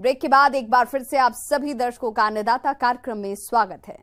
Break के बाद एक बार फिर से आप सभी दर्शकों का अन्नदाता कार्यक्रम में स्वागत है।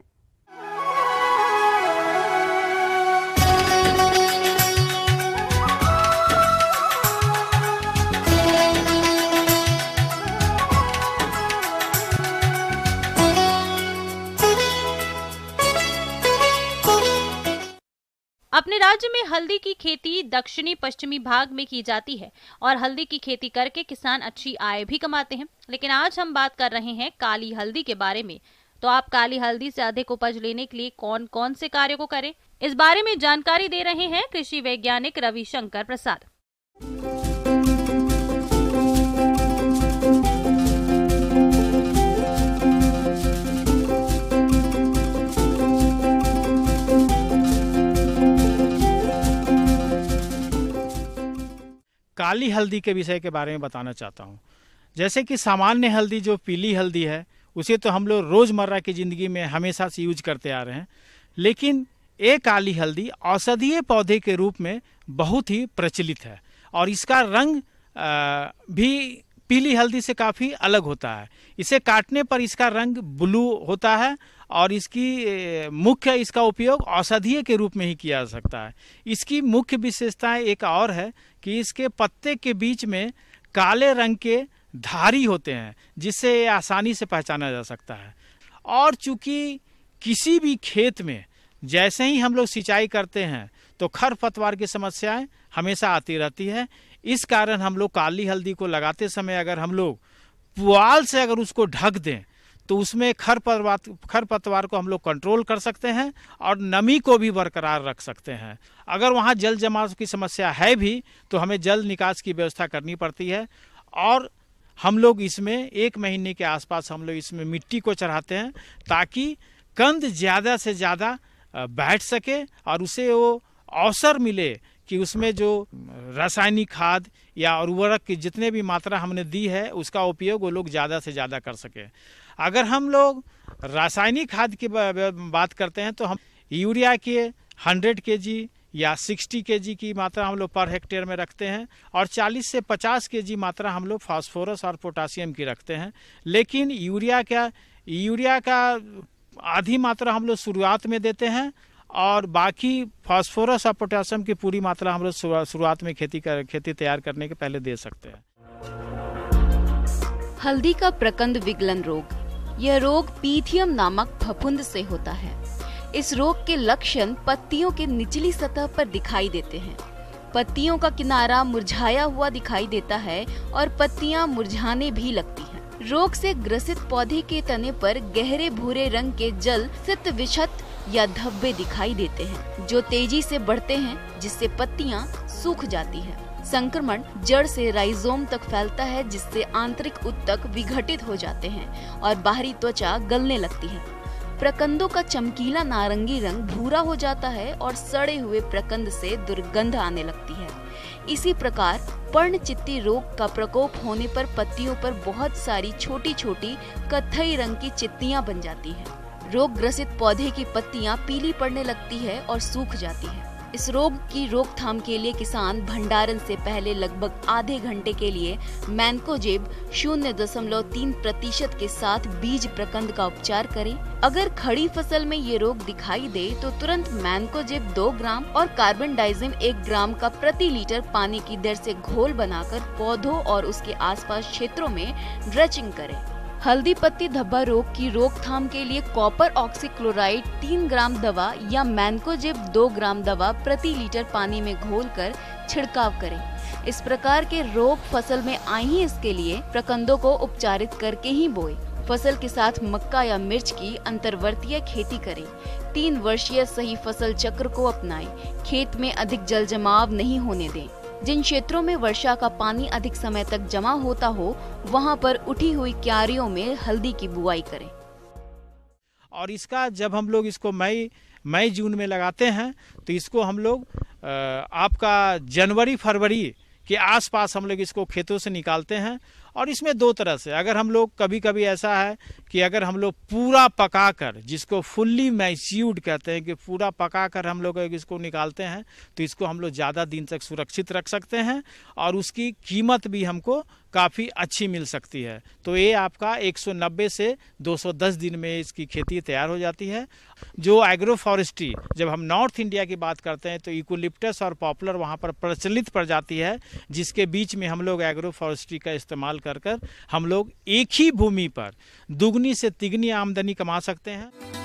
अपने राज्य में हल्दी की खेती दक्षिणी पश्चिमी भाग में की जाती है और हल्दी की खेती करके किसान अच्छी आय भी कमाते हैं। लेकिन आज हम बात कर रहे हैं काली हल्दी के बारे में। तो आप काली हल्दी से अधिक उपज लेने के लिए कौन कौन से कार्यों को करें, इस बारे में जानकारी दे रहे हैं कृषि वैज्ञानिक रविशंकर प्रसाद। काली हल्दी के विषय के बारे में बताना चाहता हूँ। जैसे कि सामान्य हल्दी जो पीली हल्दी है उसे तो हम लोग रोज़मर्रा की ज़िंदगी में हमेशा से यूज करते आ रहे हैं, लेकिन ये काली हल्दी औषधीय पौधे के रूप में बहुत ही प्रचलित है और इसका रंग भी पीली हल्दी से काफ़ी अलग होता है। इसे काटने पर इसका रंग ब्लू होता है और इसका उपयोग औषधीय के रूप में ही किया जा सकता है। इसकी मुख्य विशेषताएं एक और है कि इसके पत्ते के बीच में काले रंग के धारी होते हैं जिससे ये आसानी से पहचाना जा सकता है। और चूंकि किसी भी खेत में जैसे ही हम लोग सिंचाई करते हैं तो खरपतवार की समस्याएं हमेशा आती रहती है। इस कारण हम लोग काली हल्दी को लगाते समय अगर हम लोग पुआल से अगर उसको ढक दें तो उसमें खरपतवार को हम लोग कंट्रोल कर सकते हैं और नमी को भी बरकरार रख सकते हैं। अगर वहाँ जल जमाव की समस्या है भी तो हमें जल निकास की व्यवस्था करनी पड़ती है और हम लोग इसमें 1 महीने के आसपास हम लोग इसमें मिट्टी को चढ़ाते हैं ताकि कंद ज़्यादा से ज़्यादा बैठ सके और उसे वो अवसर मिले कि उसमें जो रासायनिक खाद या उर्वरक की जितने भी मात्रा हमने दी है उसका उपयोग वो लोग ज़्यादा से ज़्यादा कर सके। अगर हम लोग रासायनिक खाद की बात करते हैं तो हम यूरिया के 100 kg या 60 kg की मात्रा हम लोग पर हेक्टेयर में रखते हैं और 40 से 50 kg मात्रा हम लोग फास्फोरस और पोटासियम की रखते हैं। लेकिन यूरिया का आधी मात्रा हम लोग शुरुआत में देते हैं और बाकी फास्फोरस और पोटासियम की पूरी मात्रा हम लोग शुरुआत में खेती तैयार करने के पहले दे सकते हैं। हल्दी का प्रकंद विगलन रोग, यह रोग पीथियम नामक फफूंद से होता है। इस रोग के लक्षण पत्तियों के निचली सतह पर दिखाई देते हैं। पत्तियों का किनारा मुरझाया हुआ दिखाई देता है और पत्तियां मुरझाने भी लगती हैं। रोग से ग्रसित पौधे के तने पर गहरे भूरे रंग के जल सित विक्षत या धब्बे दिखाई देते हैं जो तेजी से बढ़ते हैं जिससे पत्तियां सूख जाती हैं। संक्रमण जड़ से राइजोम तक फैलता है जिससे आंतरिक ऊतक विघटित हो जाते हैं और बाहरी त्वचा गलने लगती है। प्रकंदों का चमकीला नारंगी रंग भूरा हो जाता है और सड़े हुए प्रकंद से दुर्गंध आने लगती है। इसी प्रकार पर्णचित्ती रोग का प्रकोप होने पर पत्तियों पर बहुत सारी छोटी छोटी कत्थई रंग की चित्तियां बन जाती हैं। रोग ग्रसित पौधे की पत्तियां पीली पड़ने लगती है और सूख जाती है। इस रोग की रोकथाम के लिए किसान भंडारण से पहले लगभग आधे घंटे के लिए मैनकोजेब 0.3% के साथ बीज प्रकंद का उपचार करें। अगर खड़ी फसल में ये रोग दिखाई दे तो तुरंत मैनकोजेब 2 ग्राम और कार्बनडाइजिम 1 ग्राम का प्रति लीटर पानी की दर से घोल बनाकर पौधों और उसके आसपास क्षेत्रों में ड्रेचिंग करें। हल्दी पत्ती धब्बा रोग की रोकथाम के लिए कॉपर ऑक्सीक्लोराइड 3 ग्राम दवा या मैनकोजेब 2 ग्राम दवा प्रति लीटर पानी में घोलकर छिड़काव करें। इस प्रकार के रोग फसल में आए ही इसके लिए प्रकंदों को उपचारित करके ही बोए। फसल के साथ मक्का या मिर्च की अंतर्वर्तीय खेती करें। 3 वर्षीय सही फसल चक्र को अपनाएं। खेत में अधिक जल जमाव नहीं होने दें। जिन क्षेत्रों में वर्षा का पानी अधिक समय तक जमा होता हो वहां पर उठी हुई क्यारियों में हल्दी की बुआई करें। और इसका जब हम लोग इसको मई जून में लगाते हैं तो इसको हम लोग आपका जनवरी फरवरी के आसपास हम लोग इसको खेतों से निकालते हैं और इसमें दो तरह से, अगर हम लोग कभी कभी ऐसा है कि अगर हम लोग पूरा पकाकर, जिसको फुल्ली मैच्योर्ड कहते हैं कि पूरा पकाकर हम लोग इसको निकालते हैं, तो इसको हम लोग ज़्यादा दिन तक सुरक्षित रख सकते हैं और उसकी कीमत भी हमको काफ़ी अच्छी मिल सकती है। तो ये आपका 190 से 210 दिन में इसकी खेती तैयार हो जाती है। जो एग्रो फॉरेस्ट्री, जब हम नॉर्थ इंडिया की बात करते हैं तो यूकेलिप्टस और पॉपुलर वहाँ पर प्रचलित प्रजाति है, जिसके बीच में हम लोग एग्रो फॉरेस्ट्री का इस्तेमाल कर हम लोग एक ही भूमि पर दुगनी से तिगनी आमदनी कमा सकते हैं।